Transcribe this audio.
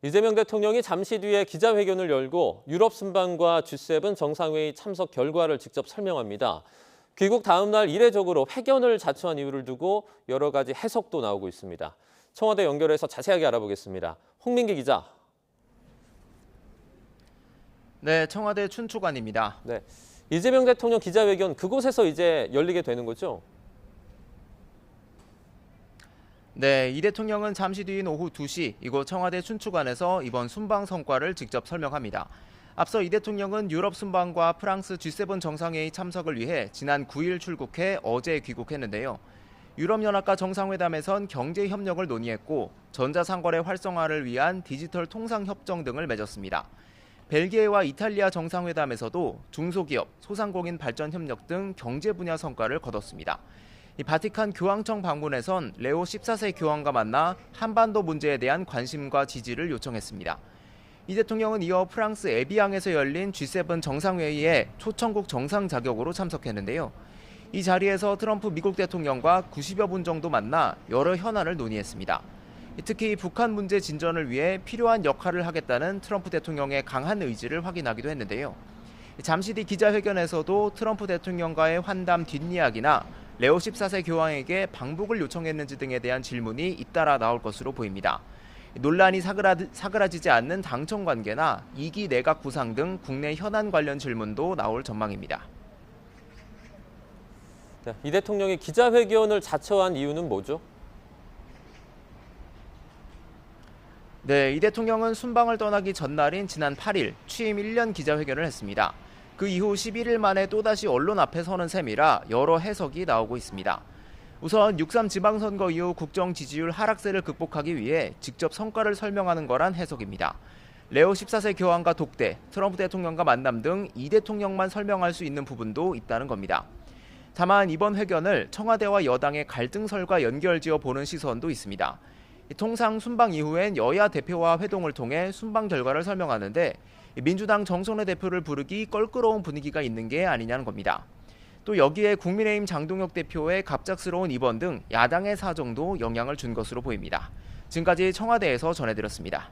이재명 대통령이 잠시 뒤에 기자회견을 열고 유럽 순방과 G7 정상회의 참석 결과를 직접 설명합니다. 귀국 다음 날 이례적으로 회견을 자처한 이유를 두고 여러 가지 해석도 나오고 있습니다. 청와대 연결해서 자세하게 알아보겠습니다. 홍민기 기자. 네, 청와대 춘추관입니다. 네, 이재명 대통령 기자회견 그곳에서 이제 열리게 되는 거죠? 네, 이 대통령은 잠시 뒤인 오후 2시 이곳 청와대 춘추관에서 이번 순방 성과를 직접 설명합니다. 앞서 이 대통령은 유럽 순방과 프랑스 G7 정상회의 참석을 위해 지난 9일 출국해 어제 귀국했는데요. 유럽연합과 정상회담에선 경제 협력을 논의했고 전자상거래 활성화를 위한 디지털 통상 협정 등을 맺었습니다. 벨기에와 이탈리아 정상회담에서도 중소기업, 소상공인 발전 협력 등 경제 분야 성과를 거뒀습니다. 이 바티칸 교황청 방문에선 레오 14세 교황과 만나 한반도 문제에 대한 관심과 지지를 요청했습니다. 이 대통령은 이어 프랑스 에비앙에서 열린 G7 정상회의에 초청국 정상 자격으로 참석했는데요. 이 자리에서 트럼프 미국 대통령과 90여 분 정도 만나 여러 현안을 논의했습니다. 특히 북한 문제 진전을 위해 필요한 역할을 하겠다는 트럼프 대통령의 강한 의지를 확인하기도 했는데요. 잠시 뒤 기자회견에서도 트럼프 대통령과의 환담 뒷이야기나 레오 14세 교황에게 방북을 요청했는지 등에 대한 질문이 잇따라 나올 것으로 보입니다. 논란이 사그라지지 않는 당청 관계나 2기 내각 구상 등 국내 현안 관련 질문도 나올 전망입니다. 이 대통령이 기자회견을 자처한 이유는 뭐죠? 네, 이 대통령은 순방을 떠나기 전날인 지난 8일 취임 1년 기자회견을 했습니다. 그 이후 11일 만에 또다시 언론 앞에 서는 셈이라 여러 해석이 나오고 있습니다. 우선 6.3 지방선거 이후 국정 지지율 하락세를 극복하기 위해 직접 성과를 설명하는 거란 해석입니다. 레오 14세 교황과 독대, 트럼프 대통령과 만남 등 이 대통령만 설명할 수 있는 부분도 있다는 겁니다. 다만 이번 회견을 청와대와 여당의 갈등설과 연결지어 보는 시선도 있습니다. 통상 순방 이후엔 여야 대표와 회동을 통해 순방 결과를 설명하는데 민주당 정성래 대표를 부르기 껄끄러운 분위기가 있는 게 아니냐는 겁니다. 또 여기에 국민의힘 장동혁 대표의 갑작스러운 입원 등 야당의 사정도 영향을 준 것으로 보입니다. 지금까지 청와대에서 전해드렸습니다.